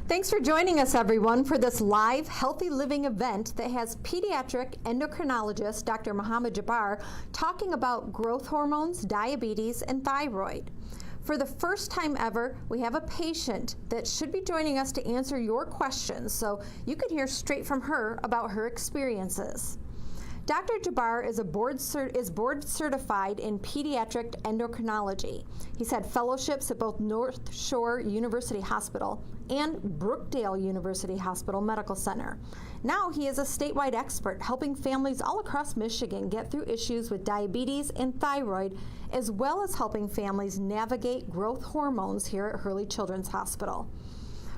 Thanks for joining us, everyone, for this live Healthy Living event that has pediatric endocrinologist Dr. Mohammed Jabbar talking about growth hormones, diabetes, and thyroid. For the first time ever, we have a patient that should be joining us to answer your questions, so you can hear straight from her about her experiences. Dr. Jabbar is board certified in pediatric endocrinology. He's had fellowships at both North Shore University Hospital and Brookdale University Hospital Medical Center. Now he is a statewide expert helping families all across Michigan get through issues with diabetes and thyroid, as well as helping families navigate growth hormones here at Hurley Children's Hospital.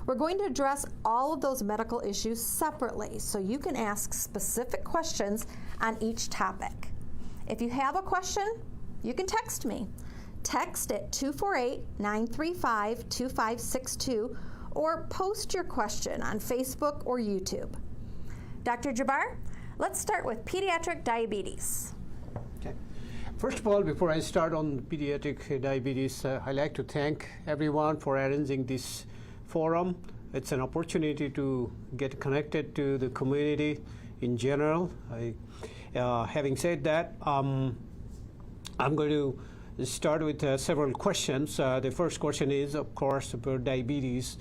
We're going to address all of those medical issues separately, so you can ask specific questions on each topic. If you have a question, you can text me. Text at 248-935-2562 or post your question on Facebook or YouTube. Dr. Jabbar, let's start with pediatric diabetes. Okay. First of all, before I start on pediatric diabetes, I'd like to thank everyone for arranging this forum. It's an opportunity to get connected to the community in general. Having said that, I'm going to start with several questions. The first question is, of course, about diabetes.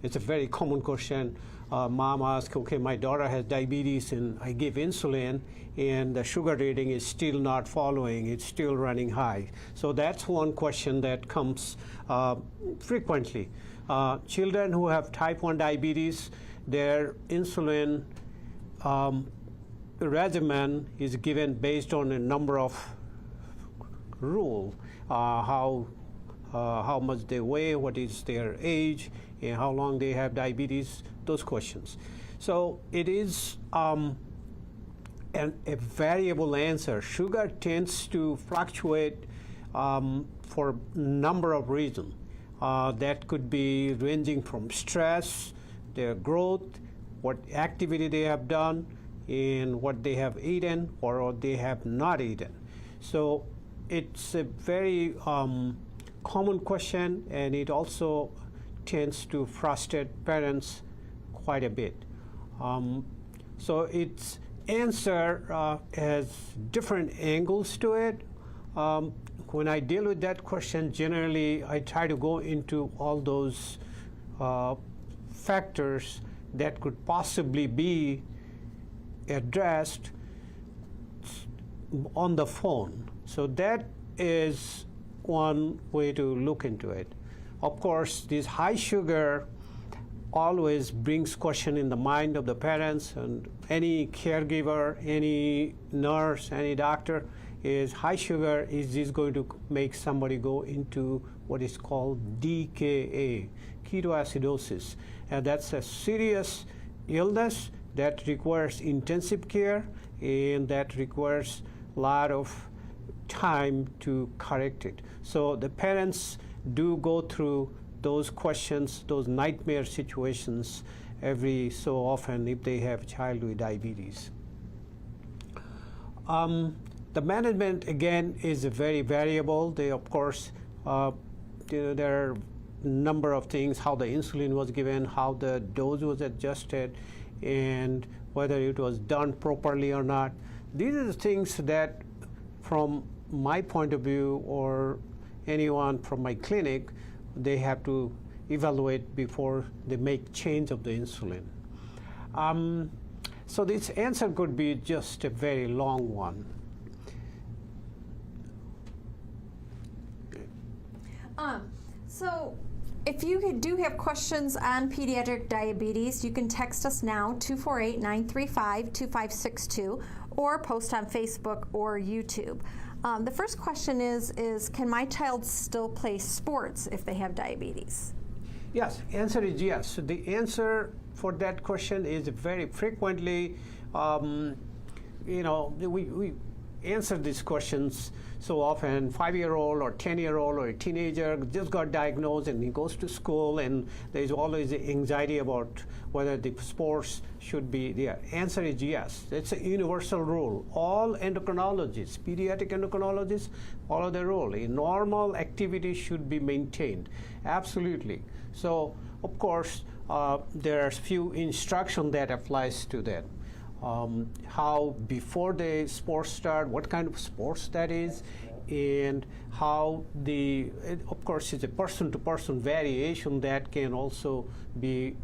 It's a very common question. Mom asks, okay, my daughter has diabetes and I give insulin and the sugar reading is still not following, it's still running high. So that's one question that comes frequently. Children who have type 1 diabetes, their insulin regimen is given based on a number of rules, how much they weigh, what is their age, and how long they have diabetes, those questions. So it is a variable answer. Sugar tends to fluctuate for a number of reasons. That could be ranging from stress, their growth, what activity they have done, and what they have eaten or what they have not eaten. So it's a very common question, and it also tends to frustrate parents quite a bit. So its answer has different angles to it. When I deal with that question, generally I try to go into all those factors that could possibly be addressed on the phone. So that is one way to look into it. Of course, this high sugar always brings question in the mind of the parents, and any caregiver, any nurse, any doctor, is high sugar is this going to make somebody go into what is called DKA, ketoacidosis. And that's a serious illness that requires intensive care and that requires a lot of time to correct it. So the parents do go through those questions, those nightmare situations every so often if they have a child with diabetes. The management, again, is very variable. They, of course, there are a number of things, how the insulin was given, how the dose was adjusted, and whether it was done properly or not. These are the things that, from my point of view or anyone from my clinic, they have to evaluate before they make change of the insulin. So this answer could be just a very long one. So if you do have questions on pediatric diabetes, you can text us now, 248-935-2562, or post on Facebook or YouTube. The first question is can my child still play sports if they have diabetes? Yes, answer is yes. The answer for that question is very frequently, we answer these questions so often. 5-year-old or 10-year-old or a teenager just got diagnosed and he goes to school, and there's always anxiety about whether the sports should be there. Answer is yes. It's a universal rule. All endocrinologists, pediatric endocrinologists, follow the rule. A normal activity should be maintained. Absolutely. So, of course, there are few instruction that applies to that. How before the sports start, what kind of sports that is, and how of course it's a person-to-person variation that can also be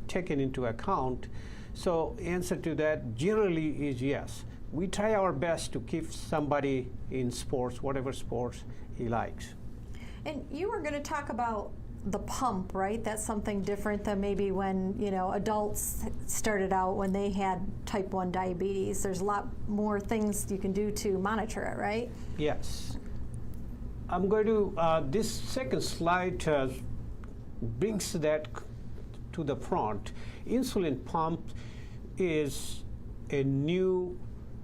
taken into account. So answer to that generally is yes. We try our best to keep somebody in sports, whatever sports he likes. And you were going to talk about the pump, right? That's something different than maybe when, adults started out when they had type 1 diabetes. There's a lot more things you can do to monitor it, right? Yes. I'm going to, this second slide brings that to the front. Insulin pump is a new,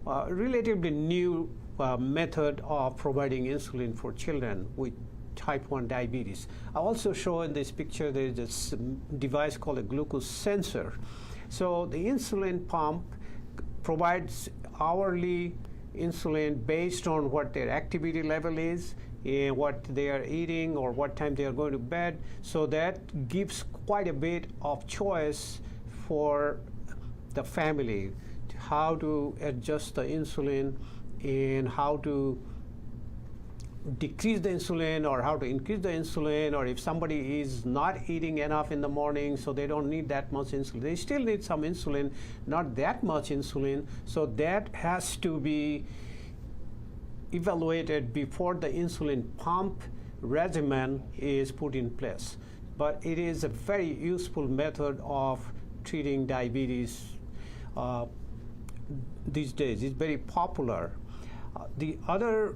relatively new method of providing insulin for children with type 1 diabetes. I also show in this picture there is this device called a glucose sensor. So the insulin pump provides hourly insulin based on what their activity level is and what they are eating or what time they are going to bed. So that gives quite a bit of choice for the family, how to adjust the insulin and how to decrease the insulin or how to increase the insulin, or if somebody is not eating enough in the morning so they don't need that much insulin. They still need some insulin, not that much insulin, so that has to be evaluated before the insulin pump regimen is put in place. But it is a very useful method of treating diabetes these days. It's very popular. The other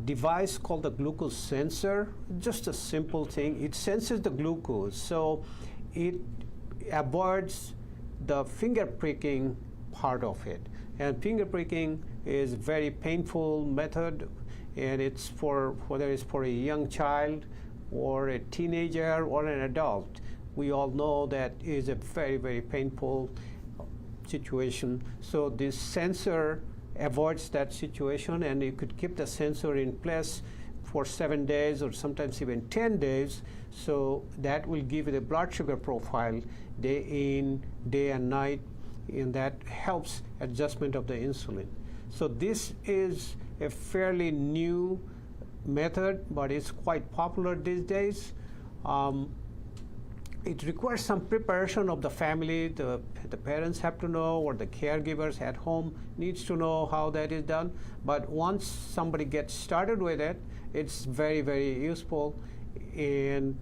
device called the glucose sensor, just a simple thing. It senses the glucose, so it avoids the finger pricking part of it. And finger pricking is a very painful method, and it's for whether it's for a young child or a teenager or an adult. We all know that is a very, very painful situation. So this sensor avoids that situation, and you could keep the sensor in place for 7 days or sometimes even 10 days. So that will give you the blood sugar profile day in, day and night, and that helps adjustment of the insulin. So this is a fairly new method, but it's quite popular these days. It requires some preparation of the family. The parents have to know, or the caregivers at home needs to know how that is done. But once somebody gets started with it, it's very, very useful and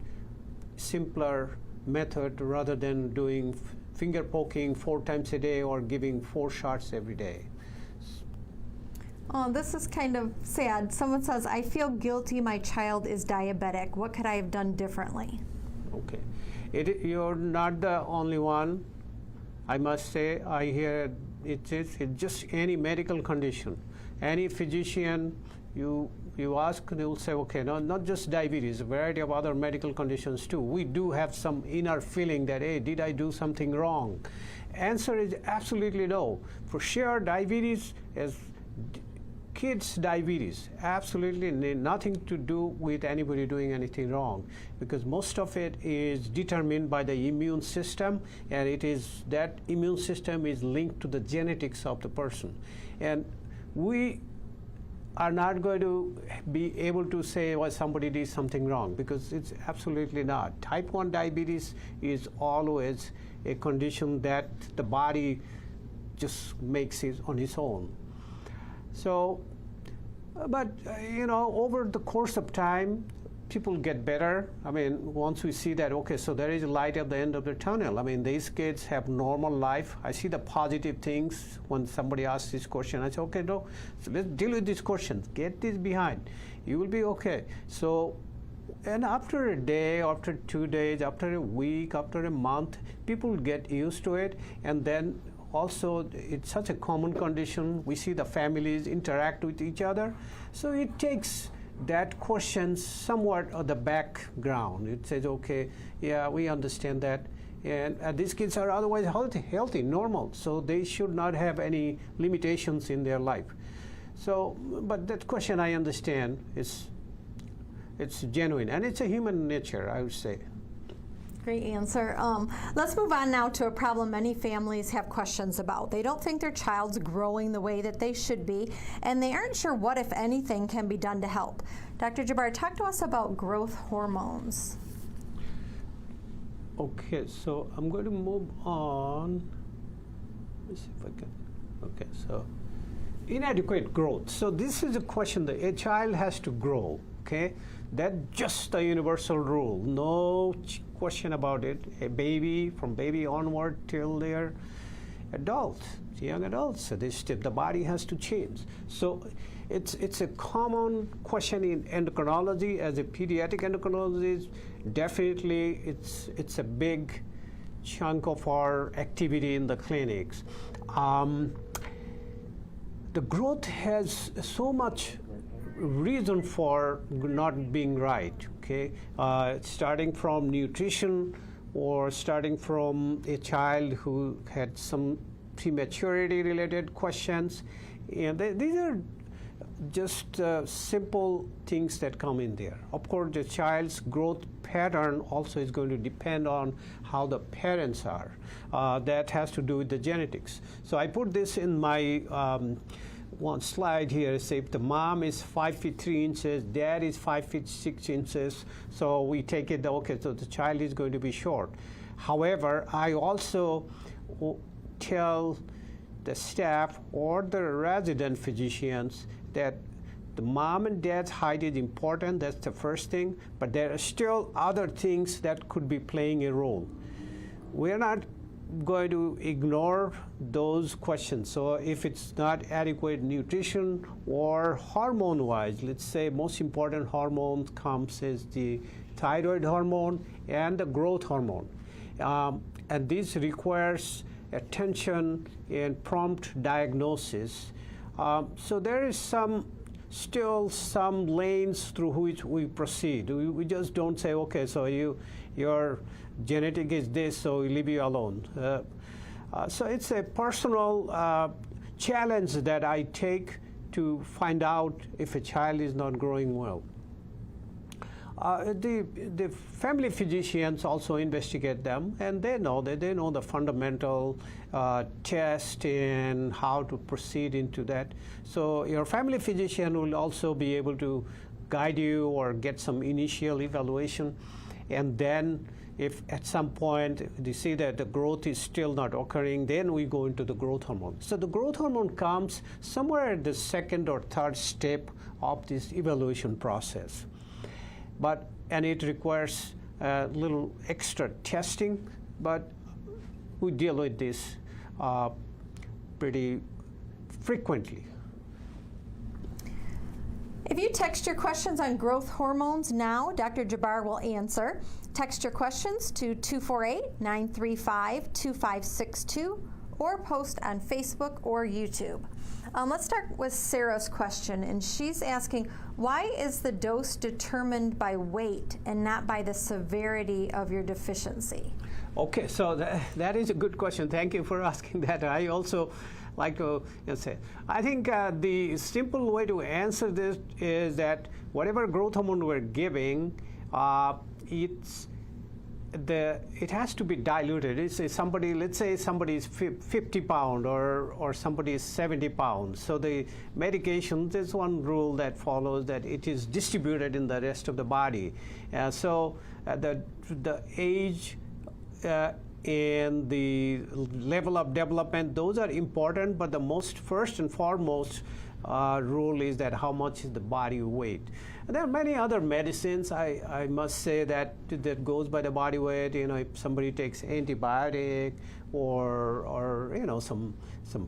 simpler method rather than doing finger poking 4 times a day or giving 4 shots every day. Oh, this is kind of sad. Someone says, I feel guilty my child is diabetic. What could I have done differently? Okay. You're not the only one. I must say, I hear it's just any medical condition. Any physician, you ask, they will say, okay, no, not just diabetes, a variety of other medical conditions too. We do have some inner feeling that, hey, did I do something wrong? Answer is absolutely no. For sure, diabetes is kids' diabetes, absolutely nothing to do with anybody doing anything wrong, because most of it is determined by the immune system, and it is that immune system is linked to the genetics of the person. And we are not going to be able to say, well, somebody did something wrong, because it's absolutely not. Type 1 diabetes is always a condition that the body just makes it on its own. So, but over the course of time, people get better. I mean, once we see that, okay, so there is a light at the end of the tunnel. I mean, these kids have normal life. I see the positive things when somebody asks this question. I say, okay, no, so let's deal with this question. Get this behind. You will be okay. So, and after a day, after 2 days, after a week, after a month, people get used to it, and then also, it's such a common condition. We see the families interact with each other. So it takes that question somewhat on the background. It says, okay, yeah, we understand that. And these kids are otherwise healthy, normal. So they should not have any limitations in their life. So, but that question I understand, it's genuine. And it's a human nature, I would say. Great answer. Let's move on now to a problem many families have questions about. They don't think their child's growing the way that they should be, and they aren't sure what, if anything, can be done to help. Dr. Jabbar, talk to us about growth hormones. Okay, so I'm going to move on. Let's see if I can. Okay, so inadequate growth. So this is a question that a child has to grow, okay? That's just a universal rule. No question about it. A baby, from baby onward till they're adults, young adults, so the body has to change. So it's a common question in endocrinology. As a pediatric endocrinologist, definitely it's a big chunk of our activity in the clinics. The growth has so much reason for not being right, okay? Starting from nutrition, or starting from a child who had some prematurity related questions. And these are just simple things that come in there. Of course, the child's growth pattern also is going to depend on how the parents are. That has to do with the genetics. So I put this in my one slide here. Say if the mom is 5 feet 3 inches, dad is 5 feet 6 inches, so we take it, okay, so the child is going to be short. However, I also tell the staff or the resident physicians that the mom and dad's height is important. That's the first thing, but there are still other things that could be playing a role. We're not going to ignore those questions. So if it's not adequate nutrition or hormone-wise, let's say most important hormone comes is the thyroid hormone and the growth hormone. And this requires attention and prompt diagnosis. So there is still some lanes through which we proceed. We just don't say, okay, so your genetic is this, so we leave you alone. So it's a personal challenge that I take to find out if a child is not growing well. The family physicians also investigate them, and they know the fundamental test and how to proceed into that. So your family physician will also be able to guide you or get some initial evaluation, and then if at some point they see that the growth is still not occurring, then we go into the growth hormone. So the growth hormone comes somewhere at the second or third step of this evaluation process. And it requires a little extra testing, but we deal with this pretty frequently. If you text your questions on growth hormones now, Dr. Jabbar will answer. Text your questions to 248-935-2562 or post on Facebook or YouTube. Let's start with Sarah's question, and she's asking, why is the dose determined by weight and not by the severity of your deficiency? Okay, so that is a good question. Thank you for asking that. I also like to say, I think the simple way to answer this is that whatever growth hormone we're giving, it has to be diluted. Let's say somebody is 50 pounds or somebody is 70 pounds. So the medication, there's one rule that follows that it is distributed in the rest of the body. So the age and the level of development, those are important, but the first and foremost rule is that how much is the body weight. And there are many other medicines, I must say, that goes by the body weight. If somebody takes antibiotic or some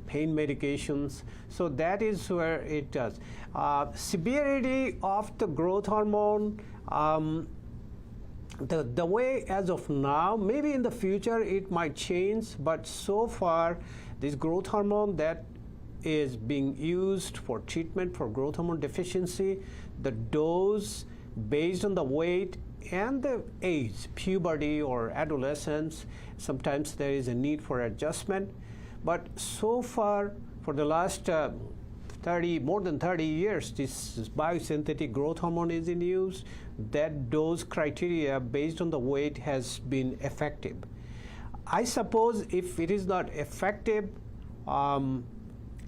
pain medications, so that is where it does. Severity of the growth hormone, the way as of now, maybe in the future it might change, but so far this growth hormone that is being used for treatment for growth hormone deficiency, the dose based on the weight and the age, puberty or adolescence, sometimes there is a need for adjustment. But so far, for the last more than 30 years, this biosynthetic growth hormone is in use. That dose criteria based on the weight has been effective. I suppose if it is not effective,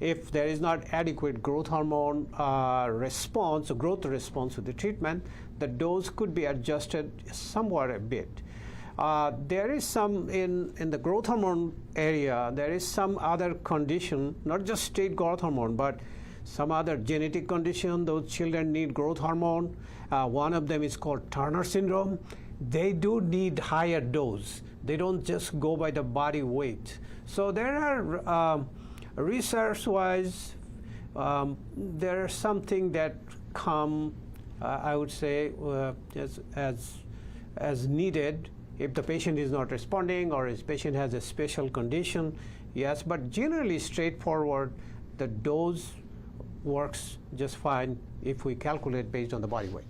if there is not adequate growth hormone response, or growth response to the treatment, the dose could be adjusted somewhat a bit. There is some in the growth hormone area, there is some other condition, not just straight growth hormone, but some other genetic condition. Those children need growth hormone. One of them is called Turner syndrome. They do need higher dose. They don't just go by the body weight. So there are, research-wise, there are something that come, I would say, as needed. If the patient is not responding or his patient has a special condition, yes, but generally straightforward, the dose works just fine if we calculate based on the body weight.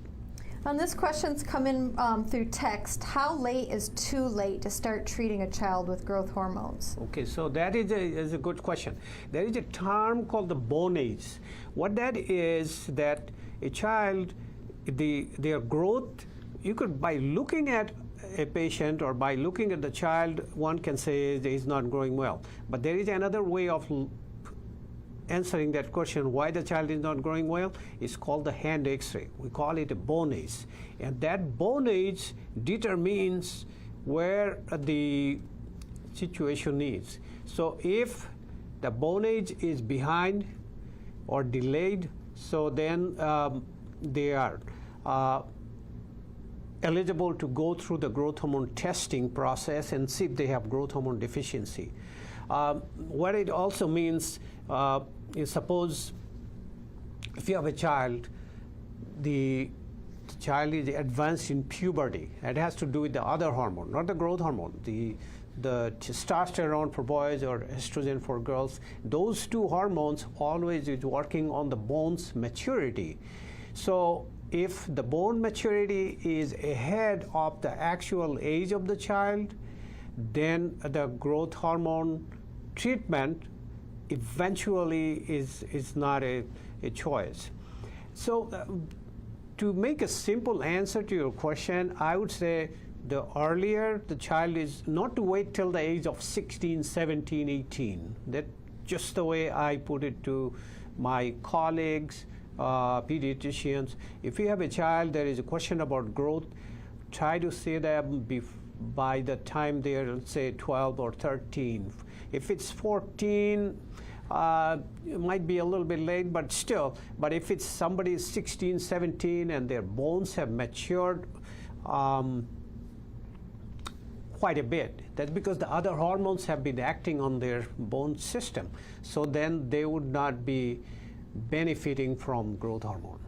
This question's come in through text. How late is too late to start treating a child with growth hormones? Okay, so that is a good question. There is a term called the bone age. What that is, that a child, their growth, you could, by looking at a patient or by looking at the child, one can say he's not growing well. But there is another way of answering that question, why the child is not growing well. It's called the hand x-ray. We call it a bone age. And that bone age determines where the situation is. So if the bone age is behind or delayed, so then they are eligible to go through the growth hormone testing process and see if they have growth hormone deficiency. What it also means is, suppose if you have a child, the child is advanced in puberty. It has to do with the other hormone, not the growth hormone. The testosterone for boys or estrogen for girls, those two hormones always is working on the bone's maturity. So if the bone maturity is ahead of the actual age of the child, then the growth hormone treatment eventually is not a choice. So to make a simple answer to your question, I would say the earlier the child is, not to wait till the age of 16, 17, 18. That's just the way I put it to my colleagues, pediatricians. If you have a child, there is a question about growth, try to see them by the time they're, let's say, 12 or 13. If it's 14, it might be a little bit late, but still. But if it's somebody is 16, 17, and their bones have matured quite a bit, that's because the other hormones have been acting on their bone system. So then they would not be benefiting from growth hormone.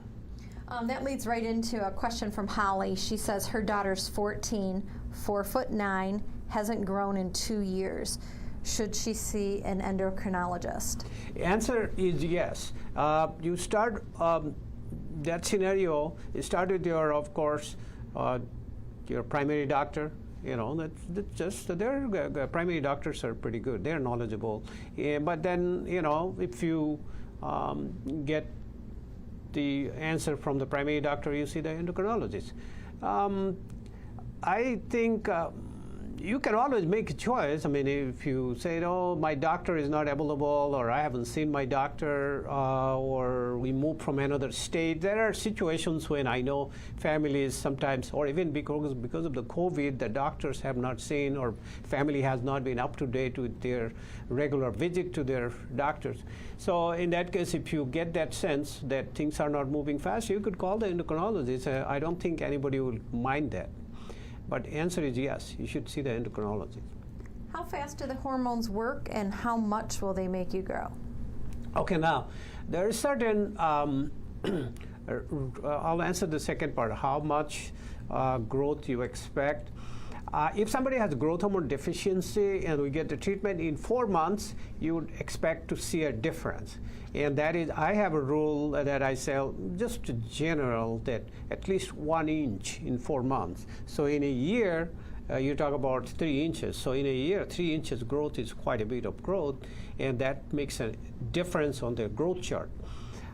That leads right into a question from Holly. She says her daughter's 14, 4'9", hasn't grown in 2 years. Should she see an endocrinologist? Answer is yes. You start that scenario. You start with your, of course, your primary doctor. You know, that's just their primary doctors are pretty good. They're knowledgeable. But then, you know, if you get the answer from the primary doctor, you see the endocrinologist. I think you can always make a choice. I mean, if you say, oh, my doctor is not available, or I haven't seen my doctor, or we moved from another state. There are situations when I know families sometimes, or even because of the COVID, the doctors have not seen, or family has not been up to date with their regular visit to their doctors. So in that case, if you get that sense that things are not moving fast, you could call the endocrinologist. I don't think anybody will mind that. But the answer is yes, you should see the endocrinologist. How fast do the hormones work, and how much will they make you grow? Okay, now, there is certain, I'll answer the second part, how much growth you expect. If somebody has growth hormone deficiency and we get the treatment in 4 months, you would expect to see a difference. And that is, I have a rule that I say, just general, that at least 1 inch in 4 months. So in a year, you talk about 3 inches. So in a year, 3 inches growth is quite a bit of growth, and that makes a difference on the growth chart.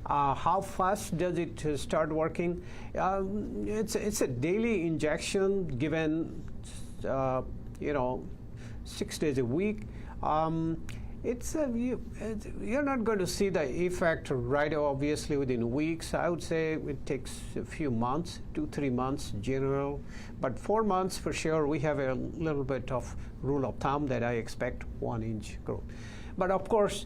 How fast does it start working? It's a daily injection given, 6 days a week. You're not going to see the effect right obviously within weeks. I would say it takes a few months, 2-3 months general, but 4 months for sure. We have a little bit of rule of thumb that I expect 1 inch growth. But of course,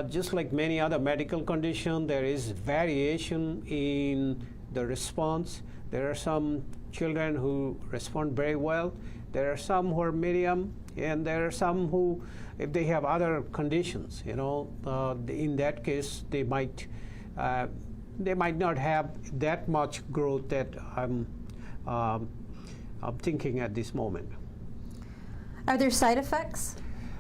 just like many other medical conditions, there is variation in the response. There are some children who respond very well. There are some who are medium, and there are some who, if they have other conditions, in that case, they might not have that much growth that I'm thinking at this moment. Are there side effects?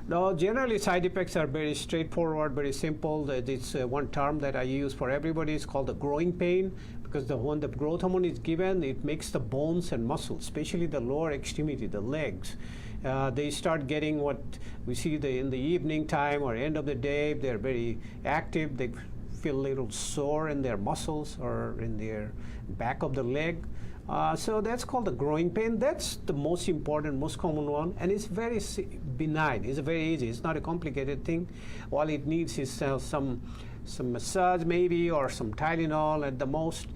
No, generally side effects are very straightforward, very simple. It's one term that I use for everybody. It's called the growing pain, because when the growth hormone is given, it makes the bones and muscles, especially the lower extremity, the legs, they start getting what we see in the evening time or end of the day. They're very active. They feel a little sore in their muscles or in their back of the leg. So that's called the growing pain. That's the most important, most common one, and it's very benign. It's very easy. It's not a complicated thing. All it needs is some massage maybe, or some Tylenol at the most.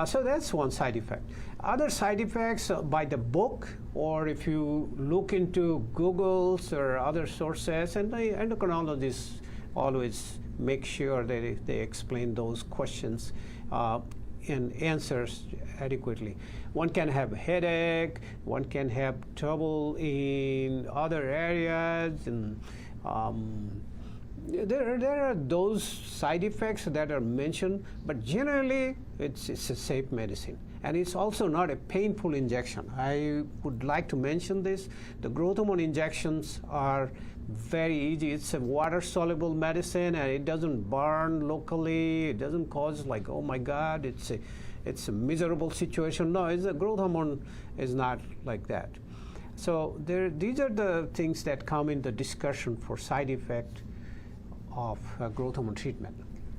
So that's one side effect. Other side effects by the book, or if you look into Google's or other sources, and the endocrinologists always make sure that they explain those questions and answers adequately. One can have headache, one can have trouble in other areas, and there are those side effects that are mentioned, but generally it's a safe medicine. And it's also not a painful injection. I would like to mention this. The growth hormone injections are very easy. It's a water-soluble medicine, and it doesn't burn locally. It doesn't cause like, oh my God, it's a miserable situation. No, the growth hormone is not like that. So these are the things that come in the discussion for side effect of growth hormone treatment.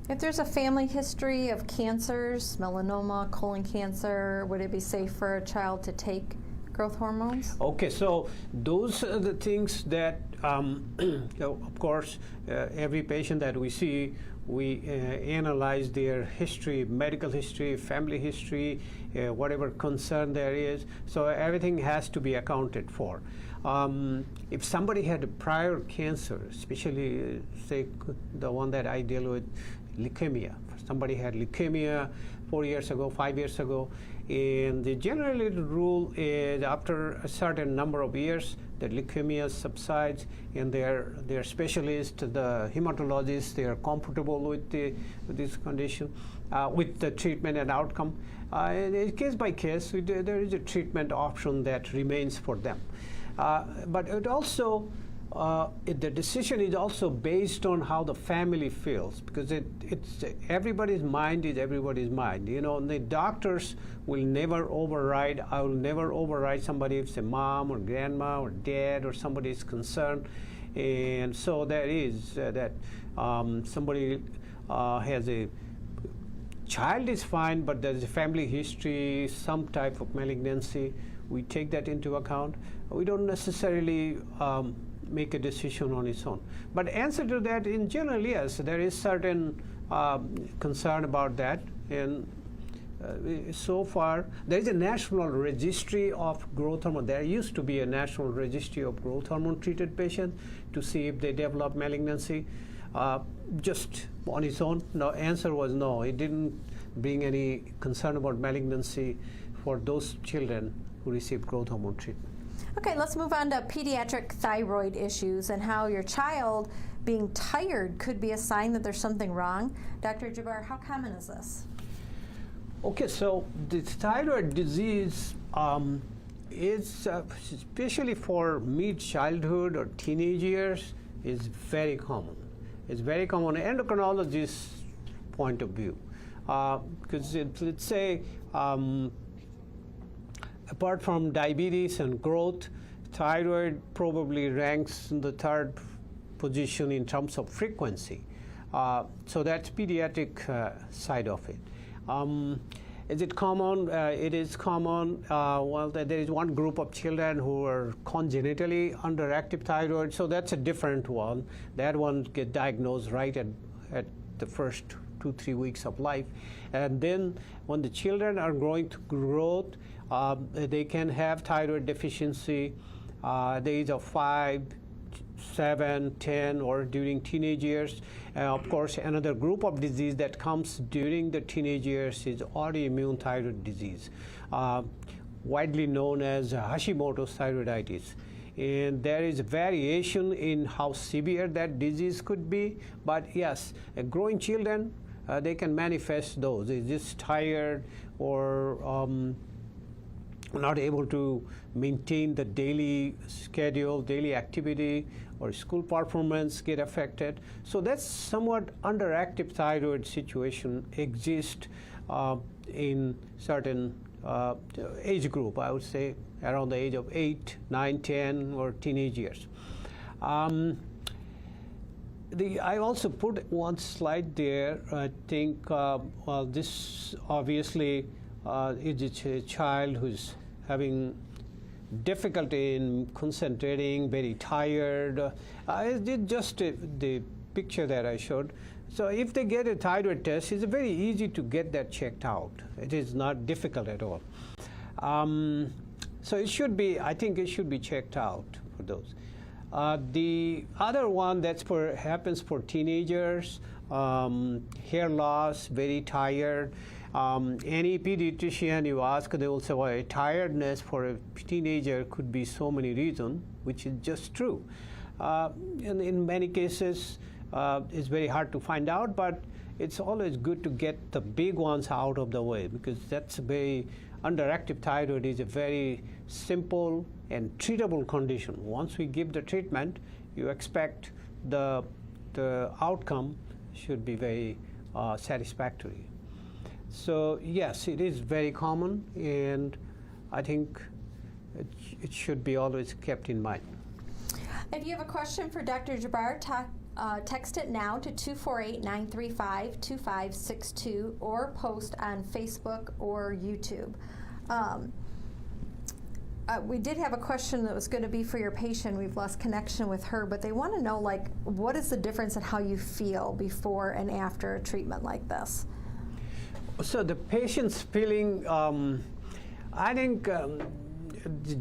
If there's a family history of cancers, melanoma, colon cancer, would it be safe for a child to take growth hormones? Okay, so those are the things that, of course, every patient that we see, we analyze their history, medical history, family history, whatever concern there is. So everything has to be accounted for. If somebody had a prior cancer, especially say the one that I deal with, leukemia. Somebody had leukemia 4 years ago, 5 years ago, and generally the rule is after a certain number of years, the leukemia subsides, and their specialists, the hematologists, they are comfortable with this condition, with the treatment and outcome. Case by case, there is a treatment option that remains for them. But it also, the decision is also based on how the family feels, because it's everybody's mind is everybody's mind. The doctors will never override. I will never override somebody if it's a mom or grandma or dad or somebody is concerned. And so there is that somebody has a child is fine, but there's a family history, some type of malignancy. We take that into account. We don't necessarily make a decision on its own. But answer to that, in general, yes, there is certain concern about that. And so far, there is a national registry of growth hormone. There used to be a national registry of growth hormone treated patients to see if they develop malignancy. Just on its own, no, answer was no. It didn't bring any concern about malignancy for those children who received growth hormone treatment. Okay, let's move on to pediatric thyroid issues and how your child being tired could be a sign that there's something wrong. Dr. Jabbar, how common is this? Okay, so the thyroid disease is, especially for mid-childhood or teenage years, is very common. It's very common endocrinologist's point of view. Because let's say, apart from diabetes and growth, thyroid probably ranks in the third position in terms of frequency. So that's pediatric side of it. Is it common? It is common. Well, there is one group of children who are congenitally underactive thyroid, so that's a different one. That one get diagnosed right at the first 2-3 weeks of life. And then when the children are growing to growth, they can have thyroid deficiency at the age of 5, 7, 10, or during teenage years. Of course, another group of disease that comes during the teenage years is autoimmune thyroid disease, widely known as Hashimoto's thyroiditis. And there is variation in how severe that disease could be, but yes, growing children, they can manifest those. They're just tired or not able to maintain the daily schedule, daily activity, or school performance get affected. So that's somewhat underactive thyroid situation exists in certain age group, I would say around the age of 8, 9, 10, or teenage years. I also put one slide there. I think, well, this obviously is a child who's having difficulty in concentrating, very tired. It's just the picture that I showed. So if they get a thyroid test, it's very easy to get that checked out. It is not difficult at all. So it should be, I think it should be checked out for those. The other one that's happens for teenagers, hair loss, very tired. Any pediatrician you ask, they will say, well, tiredness for a teenager could be so many reasons, which is just true. And in many cases, it's very hard to find out, but it's always good to get the big ones out of the way, because that's a very underactive thyroid is a very simple and treatable condition. Once we give the treatment, you expect the outcome should be very satisfactory. So yes, it is very common, and I think it should be always kept in mind. If you have a question for Dr. Jabbar, text it now to 248-935-2562 or post on Facebook or YouTube. We did have a question that was going to be for your patient. We've lost connection with her, but they want to know, like, what is the difference in how you feel before and after a treatment like this? So the patient's feeling, I think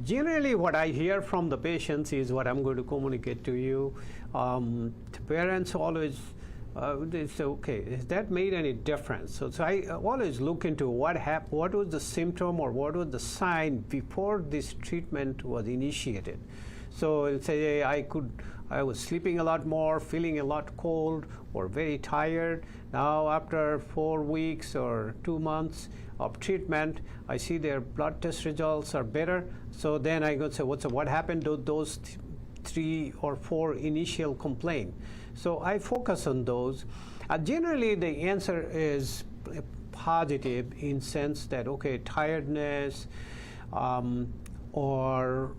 generally what I hear from the patients is what I'm going to communicate to you. The parents always, they say, okay, has that made any difference? So I always look into what was the symptom or what was the sign before this treatment was initiated. So say I was sleeping a lot more, feeling a lot cold, or very tired. Now after 4 weeks or 2 months of treatment, I see their blood test results are better. So then I go say, what happened to those 3 or 4 initial complaints? So I focus on those. Generally, the answer is positive in sense that, okay, tiredness or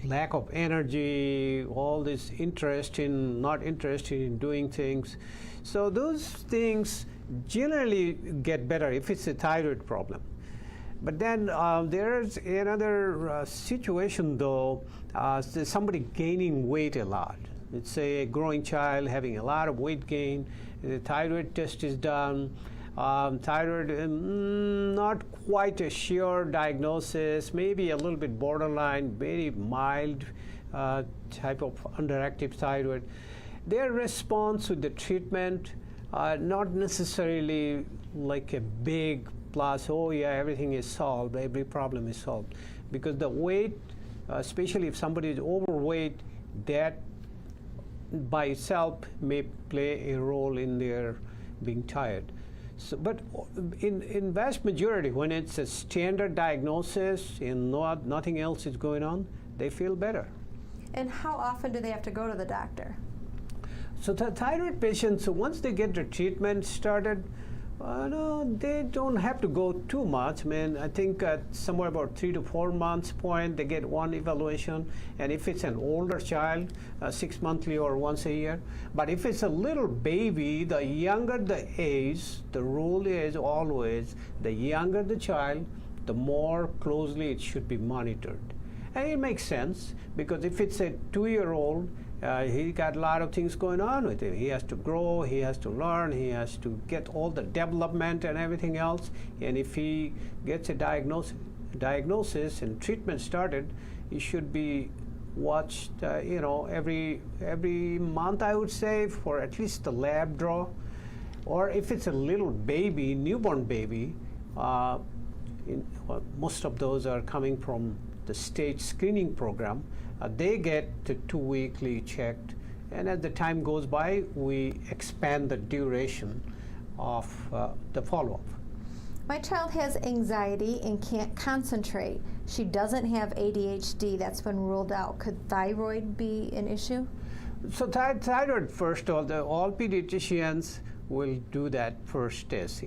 lack of energy, all this not interested in doing things. So those things generally get better if it's a thyroid problem. But then there's another situation though, somebody gaining weight a lot. Let's say a growing child having a lot of weight gain, the thyroid test is done, thyroid, not quite a sure diagnosis, maybe a little bit borderline, very mild type of underactive thyroid. Their response with the treatment, not necessarily like a big plus, oh yeah, everything is solved, every problem is solved. Because the weight, especially if somebody is overweight, that by itself may play a role in their being tired. So, but in vast majority, when it's a standard diagnosis and nothing else is going on, they feel better. And how often do they have to go to the doctor? So the thyroid patients, so once they get their treatment started, No, they don't have to go too much. I mean, I think somewhere about 3 to 4 months point, they get one evaluation. And if it's an older child, 6 monthly or once a year. But if it's a little baby, the younger the age, the rule is always the younger the child, the more closely it should be monitored. And it makes sense, because if it's a 2-year-old, he got a lot of things going on with him. He has to grow, he has to learn, he has to get all the development and everything else. And if he gets a diagnosis and treatment started, he should be watched, every month, I would say, for at least the lab draw. Or if it's a little baby, newborn baby, most of those are coming from the state screening program. They get 2 weekly checked, and as the time goes by, we expand the duration of the follow-up. My child has anxiety and can't concentrate. She doesn't have ADHD. That's been ruled out. Could thyroid be an issue? So thyroid, first of all pediatricians will do that first test.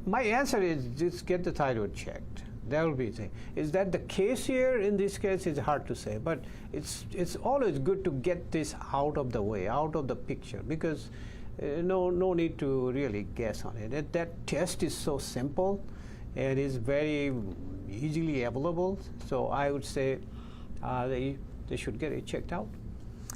My answer is just get the thyroid checked. That will be the thing. Is that the case here? In this case, it's hard to say, but it's always good to get this out of the way, out of the picture, because no need to really guess on it. That test is so simple and is very easily available. So I would say they should get it checked out.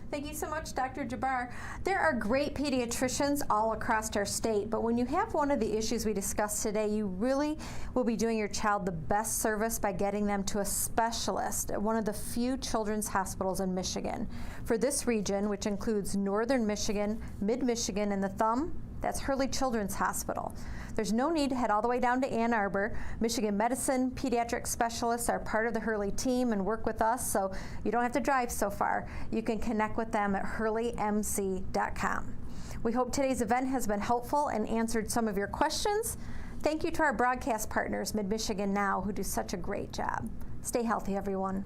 Thank you so much, Dr. Jabbar. There are great pediatricians all across our state, but when you have one of the issues we discussed today, you really will be doing your child the best service by getting them to a specialist at one of the few children's hospitals in Michigan. For this region, which includes northern Michigan, mid-Michigan, and the Thumb, that's Hurley Children's Hospital. There's no need to head all the way down to Ann Arbor. Michigan medicine pediatric specialists are part of the Hurley team and work with us, so you don't have to drive so far. You can connect with them at hurleymc.com. We hope today's event has been helpful and answered some of your questions. Thank you to our broadcast partners, Mid-Michigan Now, who do such a great job. Stay healthy, everyone.